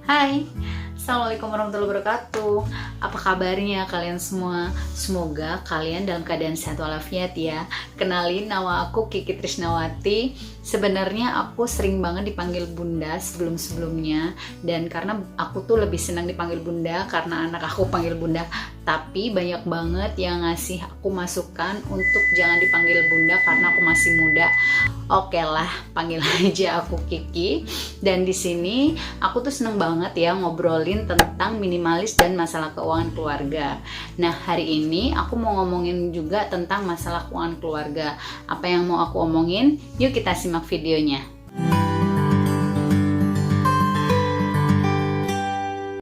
Hai, Assalamualaikum warahmatullahi wabarakatuh. Apa kabarnya kalian semua? Semoga kalian dalam keadaan sehat walafiat ya. Kenalin, nama aku Kiki Trisnawati. Sebenarnya aku sering banget dipanggil Bunda sebelum-sebelumnya. Dan karena aku tuh lebih senang dipanggil Bunda karena anak aku panggil Bunda. Tapi banyak banget yang ngasih aku masukan untuk jangan dipanggil Bunda karena aku masih muda. Oke lah, panggil aja aku Kiki. Dan di sini aku tuh seneng banget ya ngobrolin tentang minimalis dan masalah keuangan keluarga. Nah, hari ini aku mau ngomongin juga tentang masalah keuangan keluarga. Apa yang mau aku omongin? Yuk kita simak videonya.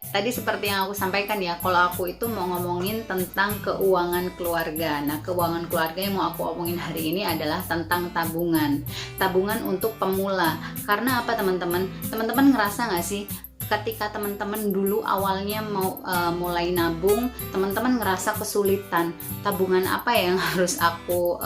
Tadi seperti yang aku sampaikan ya, kalau aku itu mau ngomongin tentang keuangan keluarga. Nah, keuangan keluarga yang mau aku omongin hari ini adalah tentang tabungan. Tabungan untuk pemula. Karena apa teman-teman? Teman-teman ngerasa nggak sih? Ketika teman-teman dulu awalnya mau mulai nabung, teman-teman ngerasa kesulitan. Tabungan apa yang harus aku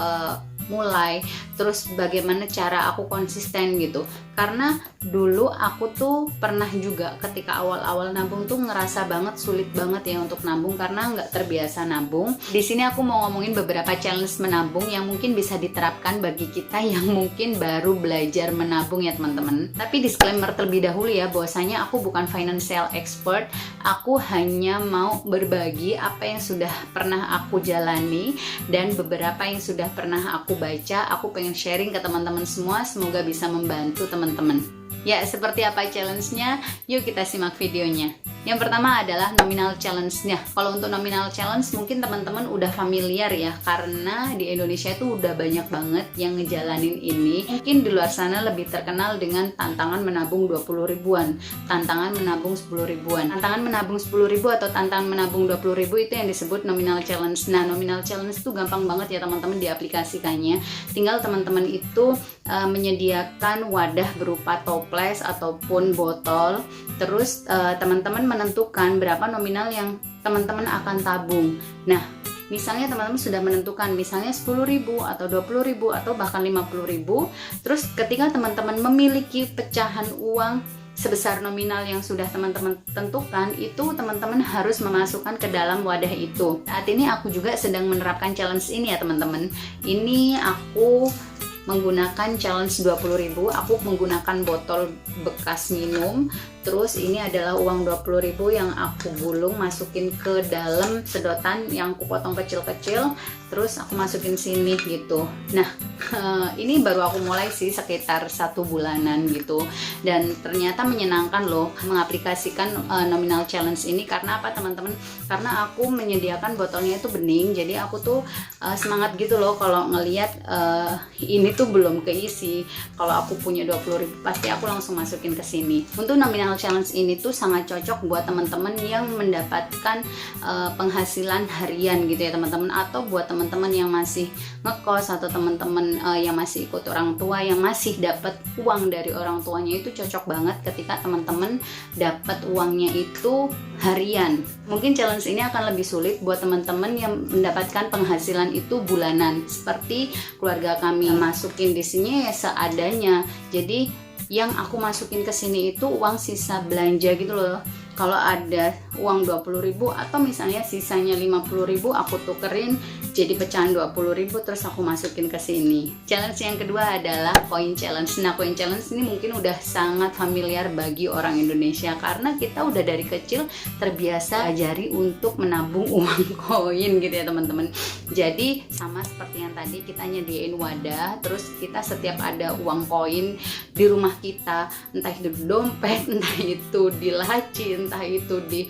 mulai, terus bagaimana cara aku konsisten gitu. Karena dulu aku tuh pernah juga ketika awal-awal nabung tuh ngerasa banget sulit banget ya untuk nabung karena nggak terbiasa nabung. Di sini aku mau ngomongin beberapa challenge menabung yang mungkin bisa diterapkan bagi kita yang mungkin baru belajar menabung ya teman-teman. Tapi disclaimer terlebih dahulu ya, bahwasanya aku bukan financial expert. Aku hanya mau berbagi apa yang sudah pernah aku jalani dan beberapa yang sudah pernah aku baca. Aku pengen sharing ke teman-teman semua, semoga bisa membantu teman-teman. Ya, seperti apa challenge-nya? Yuk kita simak videonya. Yang pertama adalah nominal challenge-nya. Kalau untuk nominal challenge mungkin teman-teman udah familiar ya, karena di Indonesia itu udah banyak banget yang ngejalanin ini. Mungkin di luar sana lebih terkenal dengan tantangan menabung 20 ribuan, tantangan menabung 10 ribuan. Tantangan menabung 10 ribu atau tantangan menabung 20 ribu itu yang disebut nominal challenge. Nah, nominal challenge itu gampang banget ya teman-teman diaplikasikannya. Tinggal teman-teman itu menyediakan wadah berupa toples ataupun botol. Terus teman-teman menentukan berapa nominal yang teman-teman akan tabung. Nah, misalnya teman-teman sudah menentukan misalnya 10.000 atau 20.000 atau bahkan 50.000. Terus ketika teman-teman memiliki pecahan uang sebesar nominal yang sudah teman-teman tentukan, itu teman-teman harus memasukkan ke dalam wadah itu. Saat ini aku juga sedang menerapkan challenge ini ya teman-teman. Ini aku menggunakan challenge 20.000. Aku menggunakan botol bekas minum. Terus ini adalah uang 20.000 yang aku gulung, masukin ke dalam sedotan yang aku potong kecil-kecil. Terus aku masukin sini gitu. Nah, ini baru aku mulai sih sekitar 1 bulanan gitu. Dan ternyata menyenangkan loh mengaplikasikan nominal challenge ini. Karena apa teman-teman? Karena aku menyediakan botolnya itu bening. Jadi aku tuh semangat gitu loh kalau ngelihat ini tuh belum keisi. Kalau aku punya 20.000 pasti aku langsung masukin ke sini. Untuk nominal challenge ini tuh sangat cocok buat teman-teman yang mendapatkan penghasilan harian gitu ya teman-teman, atau buat teman-teman yang masih ngekos atau teman-teman yang masih ikut orang tua yang masih dapat uang dari orang tuanya. Itu cocok banget ketika teman-teman dapat uangnya itu harian. Mungkin challenge ini akan lebih sulit buat teman-teman yang mendapatkan penghasilan itu bulanan seperti keluarga kami. Masukin di sini ya seadanya. Jadi yang aku masukin ke sini itu uang sisa belanja gitu loh. Kalau ada uang 20.000 atau misalnya sisanya 50.000, aku tukerin jadi pecahan 20.000 terus aku masukin ke sini. Challenge yang kedua adalah coin challenge. Nah, coin challenge ini mungkin udah sangat familiar bagi orang Indonesia karena kita udah dari kecil terbiasa ajari untuk menabung uang koin gitu ya teman-teman. Jadi sama seperti yang tadi, kita nyediain wadah, terus kita setiap ada uang koin di rumah kita, entah itu di dompet, entah itu di laci, entah itu di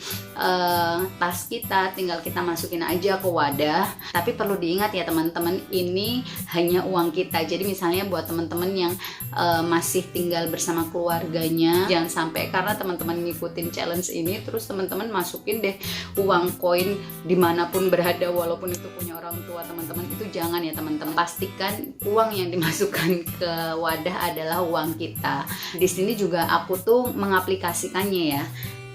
tas kita, tinggal kita masukin aja ke wadah. Tapi perlu diingat ya teman-teman, ini hanya uang kita. Jadi misalnya buat teman-teman yang masih tinggal bersama keluarganya, jangan sampai karena teman-teman ngikutin challenge ini terus teman-teman masukin deh uang koin dimanapun berada walaupun itu punya orang tua teman-teman. Itu jangan ya teman-teman. Pastikan uang yang dimasukkan ke wadah adalah uang kita. Di sini juga aku tuh mengaplikasikannya ya.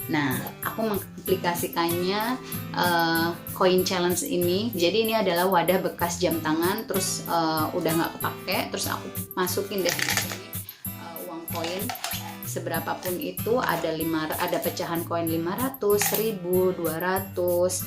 Nah, aku mengaplikasikannya coin challenge ini. Jadi ini adalah wadah bekas jam tangan, terus udah nggak kepake, terus aku masukin deh di sini uang koin seberapapun itu, ada pecahan koin 500, 1000, 200,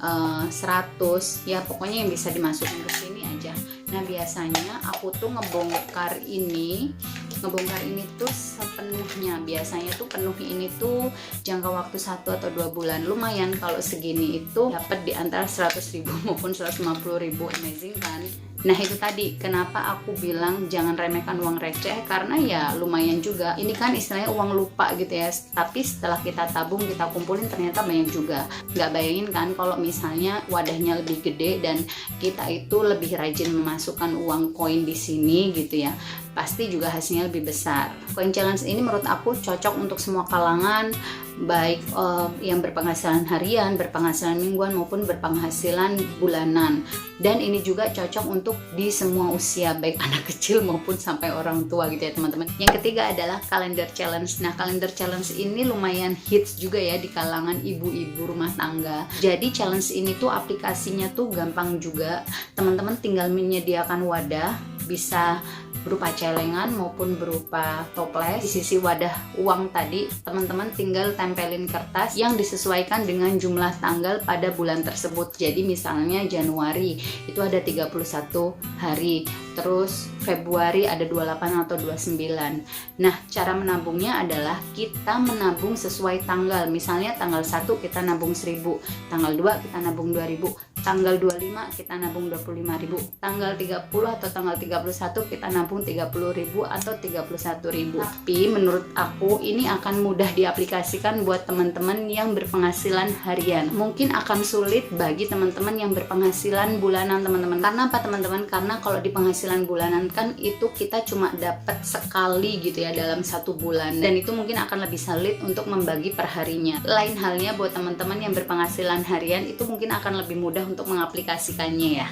100, ya pokoknya yang bisa dimasukin ke sini aja. Nah biasanya aku tuh ngebongkar ini tuh sepenuhnya. Biasanya tuh penuh ini tuh jangka waktu 1 atau 2 bulan. Lumayan kalau segini itu dapat di antara 100.000 maupun 150.000. Amazing kan? Nah itu tadi kenapa aku bilang jangan remehkan uang receh, karena ya lumayan juga. Ini kan istilahnya uang lupa gitu ya, tapi setelah kita tabung, kita kumpulin ternyata banyak juga. Nggak bayangin kan kalau misalnya wadahnya lebih gede dan kita itu lebih rajin memasukkan uang koin di sini gitu ya, pasti juga hasilnya lebih besar. Coin challenge ini menurut aku cocok untuk semua kalangan, baik yang berpenghasilan harian, berpenghasilan mingguan maupun berpenghasilan bulanan. Dan ini juga cocok untuk di semua usia, baik anak kecil maupun sampai orang tua gitu ya teman-teman. Yang ketiga adalah calendar challenge. Nah calendar challenge ini lumayan hits juga ya di kalangan ibu-ibu rumah tangga. Jadi challenge ini tuh aplikasinya tuh gampang juga. Teman-teman tinggal menyediakan wadah, bisa berupa celengan maupun berupa toples. Di sisi wadah uang tadi, teman-teman tinggal tempelin kertas yang disesuaikan dengan jumlah tanggal pada bulan tersebut. Jadi misalnya Januari itu ada 31 hari, terus Februari ada 28 atau 29. Nah cara menabungnya adalah kita menabung sesuai tanggal. Misalnya tanggal 1 kita nabung 1000, tanggal 2 kita nabung 2000, tanggal 25 kita nabung 25.000, tanggal 30 atau tanggal 31 kita nabung 30.000 atau 31.000. Tapi menurut aku ini akan mudah diaplikasikan buat teman-teman yang berpenghasilan harian. Mungkin akan sulit bagi teman-teman yang berpenghasilan bulanan teman-teman. Karena apa teman-teman? Karena kalau di penghasilan bulanan kan itu kita cuma dapat sekali gitu ya dalam 1 bulan, dan itu mungkin akan lebih sulit untuk membagi perharinya. Lain halnya buat teman-teman yang berpenghasilan harian, itu mungkin akan lebih mudah untuk mengaplikasikannya ya.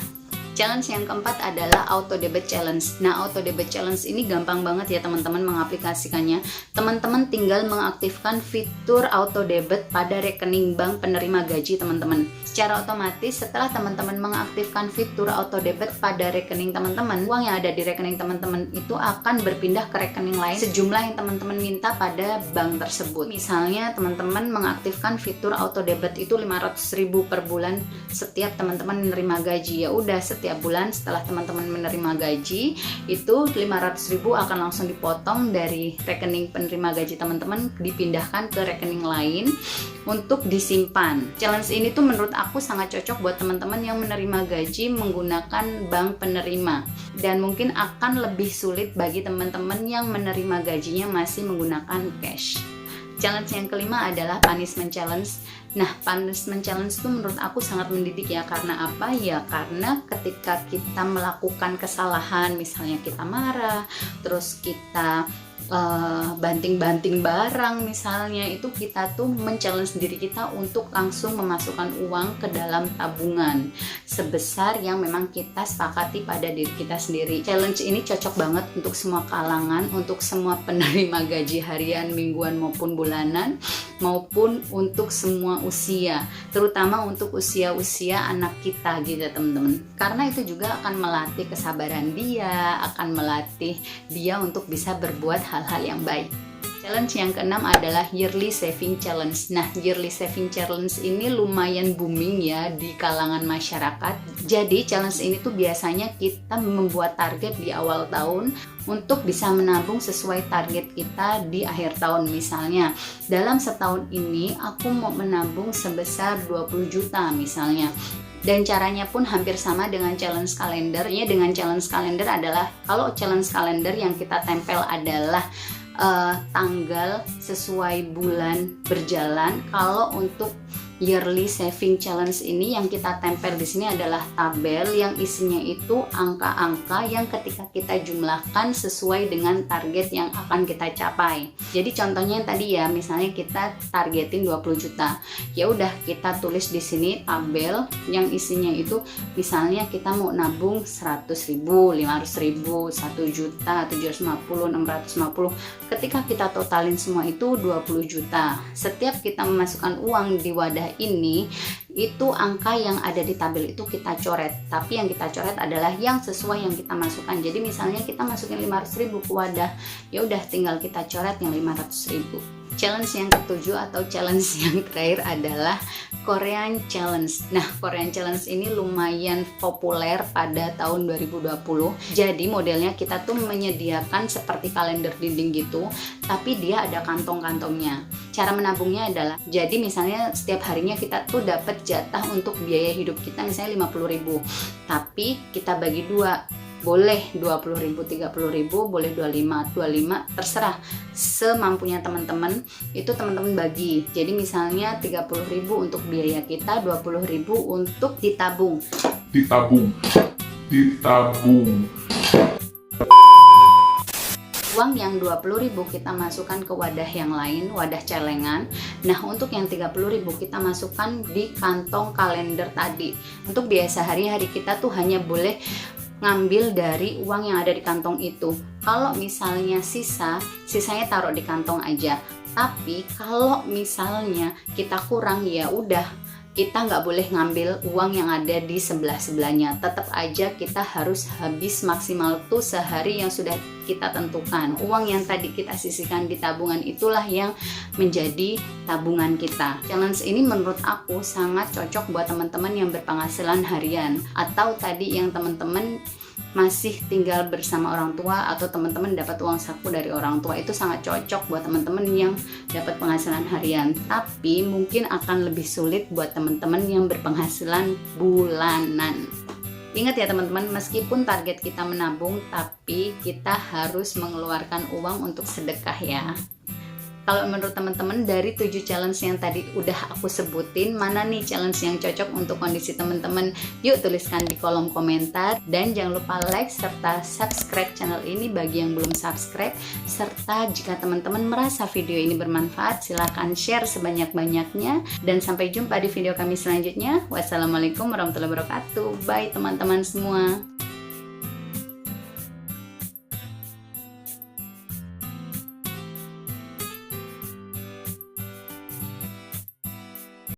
Challenge yang keempat adalah auto debit challenge. Nah, auto debit challenge ini gampang banget ya teman-teman mengaplikasikannya. Teman-teman tinggal mengaktifkan fitur auto debit pada rekening bank penerima gaji teman-teman. Secara otomatis setelah teman-teman mengaktifkan fitur auto debit pada rekening teman-teman, uang yang ada di rekening teman-teman itu akan berpindah ke rekening lain sejumlah yang teman-teman minta pada bank tersebut. Misalnya teman-teman mengaktifkan fitur auto debit itu 500.000 per bulan setiap teman-teman menerima gaji. Ya udah, setiap bulan setelah teman-teman menerima gaji itu 500.000 akan langsung dipotong dari rekening penerima gaji teman-teman, dipindahkan ke rekening lain untuk disimpan. Challenge ini tuh menurut aku sangat cocok buat teman-teman yang menerima gaji menggunakan bank penerima, dan mungkin akan lebih sulit bagi teman-teman yang menerima gajinya masih menggunakan cash. Challenge yang kelima adalah punishment challenge. Nah, punishment challenge itu menurut aku sangat mendidik ya. Karena apa? Ya karena ketika kita melakukan kesalahan, misalnya kita marah, terus kita banting-banting barang misalnya, itu kita tuh men-challenge diri kita untuk langsung memasukkan uang ke dalam tabungan sebesar yang memang kita sepakati pada diri kita sendiri. Challenge ini cocok banget untuk semua kalangan, untuk semua penerima gaji harian, mingguan maupun bulanan, maupun untuk semua usia, terutama untuk usia-usia anak kita gitu teman-teman. Karena itu juga akan melatih kesabaran dia, akan melatih dia untuk bisa berbuat hal-hal yang baik. Challenge yang keenam adalah yearly saving challenge. Nah, yearly saving challenge ini lumayan booming ya di kalangan masyarakat. Jadi challenge ini tuh biasanya kita membuat target di awal tahun untuk bisa menabung sesuai target kita di akhir tahun. Misalnya, dalam setahun ini aku mau menabung sebesar 20 juta misalnya. Dan caranya pun hampir sama dengan challenge kalender. Dengan challenge kalender adalah, kalau challenge kalender yang kita tempel adalah tanggal sesuai bulan berjalan. Kalau untuk yearly saving challenge ini yang kita tempel di sini adalah tabel yang isinya itu angka-angka yang ketika kita jumlahkan sesuai dengan target yang akan kita capai. Jadi contohnya yang tadi ya, misalnya kita targetin 20 juta. Ya udah, kita tulis di sini tabel yang isinya itu misalnya kita mau nabung 100.000, 500.000, 1 juta, 750, 650. Ketika kita totalin semua itu 20 juta. Setiap kita memasukkan uang di wadah ini, itu angka yang ada di tabel itu kita coret, tapi yang kita coret adalah yang sesuai yang kita masukkan. Jadi misalnya kita masukin 500.000 ke wadah, ya udah tinggal kita coret yang 500.000. Challenge yang ketujuh atau challenge yang terakhir adalah Korean Challenge. Nah, Korean Challenge ini lumayan populer pada tahun 2020. Jadi modelnya kita tuh menyediakan seperti kalender dinding gitu, tapi dia ada kantong-kantongnya. Cara menabungnya adalah, jadi misalnya setiap harinya kita tuh dapat jatah untuk biaya hidup kita misalnya 50.000, tapi kita bagi dua. Boleh 20.000, 30.000, boleh 25, terserah semampunya teman-teman. Itu teman-teman bagi. Jadi misalnya 30.000 untuk biaya kita, 20.000 untuk ditabung. Uang yang 20.000 kita masukkan ke wadah yang lain, wadah celengan. Nah, untuk yang 30.000 kita masukkan di kantong kalender tadi. Untuk biaya sehari-hari kita tuh hanya boleh ngambil dari uang yang ada di kantong itu. Kalau misalnya sisanya taruh di kantong aja. Tapi kalau misalnya kita kurang, ya udah, kita nggak boleh ngambil uang yang ada di sebelah-sebelahnya. Tetap aja kita harus habis maksimal tuh sehari yang sudah kita tentukan. Uang yang tadi kita sisihkan di tabungan itulah yang menjadi tabungan kita. Challenge ini menurut aku sangat cocok buat teman-teman yang berpenghasilan harian, atau tadi yang teman-teman masih tinggal bersama orang tua, atau teman-teman dapat uang saku dari orang tua. Itu sangat cocok buat teman-teman yang dapat penghasilan harian. Tapi mungkin akan lebih sulit buat teman-teman yang berpenghasilan bulanan. Ingat ya teman-teman, meskipun target kita menabung, tapi kita harus mengeluarkan uang untuk sedekah ya. Kalau menurut teman-teman dari 7 challenge yang tadi udah aku sebutin, mana nih challenge yang cocok untuk kondisi teman-teman? Yuk tuliskan di kolom komentar, dan jangan lupa like serta subscribe channel ini bagi yang belum subscribe. Serta jika teman-teman merasa video ini bermanfaat, silahkan share sebanyak-banyaknya. Dan sampai jumpa di video kami selanjutnya. Wassalamualaikum warahmatullahi wabarakatuh. Bye teman-teman semua.